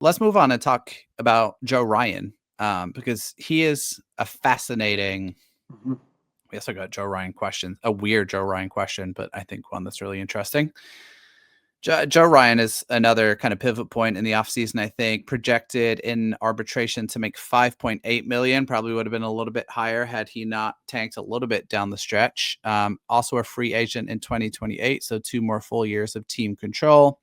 let's move on and talk about Joe Ryan, because he is a fascinating. Mhm. We also got Joe Ryan questions, a weird Joe Ryan question, but I think one that's really interesting. Joe Ryan is another kind of pivot point in the offseason, I think. Projected in arbitration to make $5.8 million. Probably would have been a little bit higher had he not tanked a little bit down the stretch. Also a free agent in 2028, so 2 more full years of team control.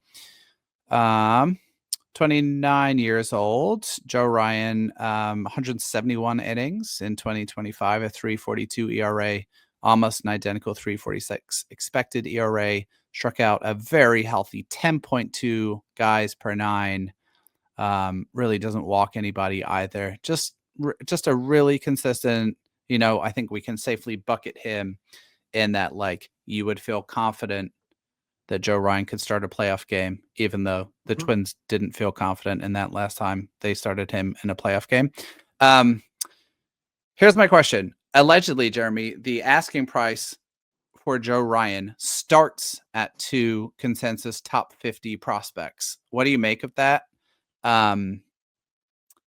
29 years old. Joe Ryan, 171 innings in 2025, a 3.42 ERA, almost an identical 3.46 expected ERA. Struck out a very healthy 10.2 guys per 9. Really doesn't walk anybody either. Just a really consistent, I think we can safely bucket him in that, like, you would feel confident that Joe Ryan could start a playoff game, even though the Twins didn't feel confident in that last time they started him in a playoff game. Here's my question. Allegedly, Jeremy, the asking price for Joe Ryan starts at 2 consensus top 50 prospects. What do you make of that? And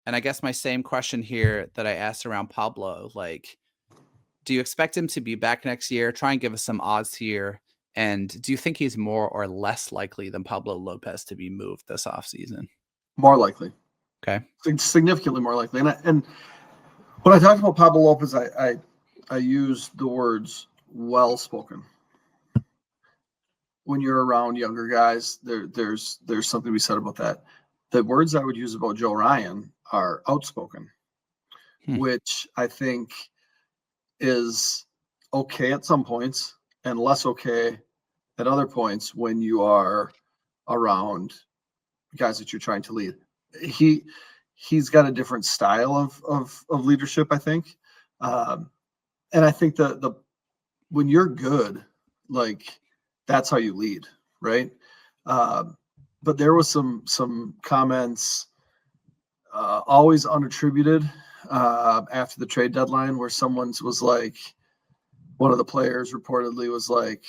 I guess my same question here that I asked around Pablo, like, do you expect him to be back next year? Try and give us some odds here. And do you think he's more or less likely than Pablo Lopez to be moved this offseason? More likely. Okay. Significantly more likely. And when I talked about Pablo Lopez, I used the words well-spoken. When you're around younger guys, there's something to be said about that. The words I would use about Joe Ryan are outspoken, which I think is okay at some points and less okay at other points when you are around guys that you're trying to lead. He's got a different style of leadership, I think. And I think the when you're good, like, that's how you lead, right? But there was some comments, always unattributed, after the trade deadline, where someone was like, one of the players reportedly was like,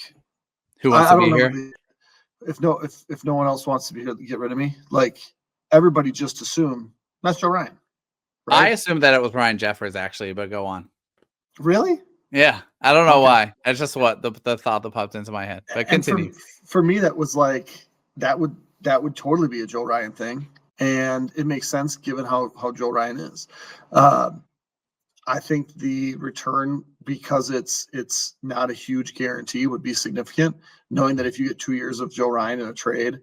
"Who wants to be here? If no one else wants to be here, get rid of me." Like, everybody just assumed that's Joe Ryan. Right? I assumed that it was Ryan Jeffers, actually, but go on. Really? Yeah, I don't know why. It's just what the thought that popped into my head. But continue. For me, that was like that would totally be a Joe Ryan thing, and it makes sense given how Joe Ryan is. I think the return, because it's not a huge guarantee, would be significant. Knowing that if you get 2 years of Joe Ryan in a trade,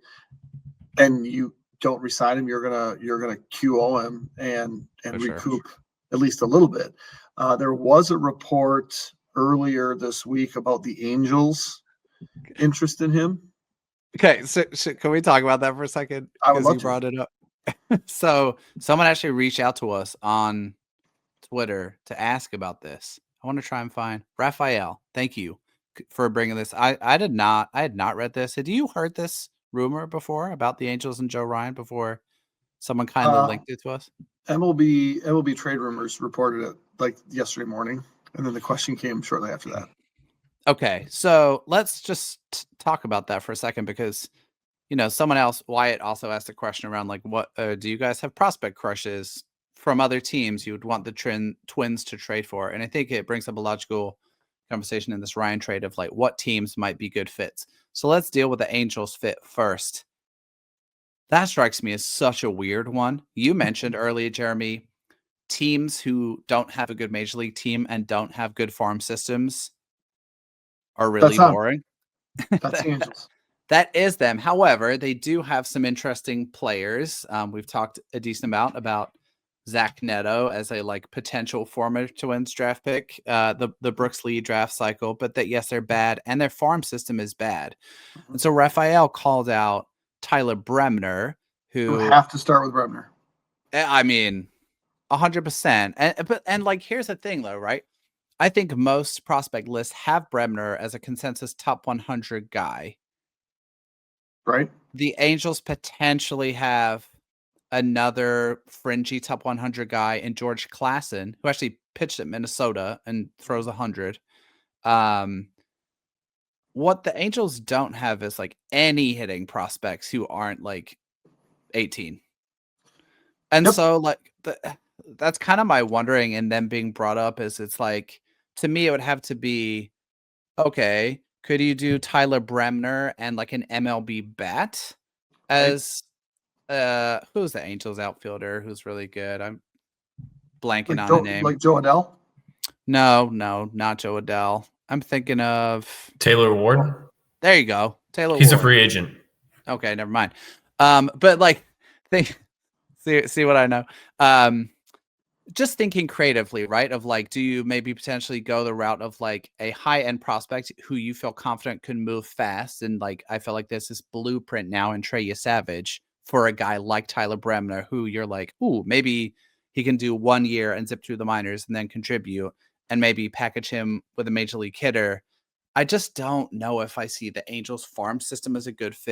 and you don't re-sign him, you're gonna QO him and recoup at least a little bit. There was a report earlier this week about the Angels' interest in him. Okay, so can we talk about that for a second? Because you brought it up. So someone actually reached out to us on Twitter to ask about this. I want to try and find Raphael. Thank you for bringing this. I had not read this. Had you heard this rumor before about the Angels and Joe Ryan before someone kindly linked it to us? MLB Trade Rumors reported it like yesterday morning, and then the question came shortly after that. Okay, so let's just talk about that for a second, because someone else, Wyatt, also asked a question around, like, what do you guys have prospect crushes from other teams you would want the Twins to trade for? And I think it brings up a logical conversation in this Ryan trade of, like, what teams might be good fits. So let's deal with the Angels fit first. That strikes me as such a weird one. You mentioned earlier, Jeremy, teams who don't have a good major league team and don't have good farm systems are really boring. That's the Angels. That is them. However, they do have some interesting players. We've talked a decent amount about Zach Neto as a, like, potential former Twins draft pick, the Brooks Lee draft cycle, but that, yes, they're bad and their farm system is bad. And so Raphael called out Tyler Bremner, who have to start with Bremner. I mean, 100%. And like, here's the thing though, right? I think most prospect lists have Bremner as a consensus top 100 guy. Right. The Angels potentially have another fringy top 100 guy in George Klassen, who actually pitched at Minnesota and throws 100. What the Angels don't have is, like, any hitting prospects who aren't, like, 18. And Yep. so, like, that's kind of my wondering and them being brought up is it's like, to me, it would have to be, okay, could you do Tyler Bremner and like an MLB bat Right. as who's the Angels outfielder who's really good? I'm blanking Like on a Joe, name. like Joe Adell. No, no, not Joe Adell. I'm thinking of Taylor Ward. there you go. Taylor He's a Ward. free agent. Okay, never mind. But like think see what I know. Just thinking creatively, right? Of like, do you maybe potentially go the route of like a high end prospect who you feel confident can move fast? And like, I feel like there's this blueprint now in Trey Savage for a guy like Tyler Bremner, who you're like, ooh, maybe he can do 1 year and zip through the minors and then contribute and maybe package him with a major league hitter. I just don't know if I see the Angels farm system as a good fit.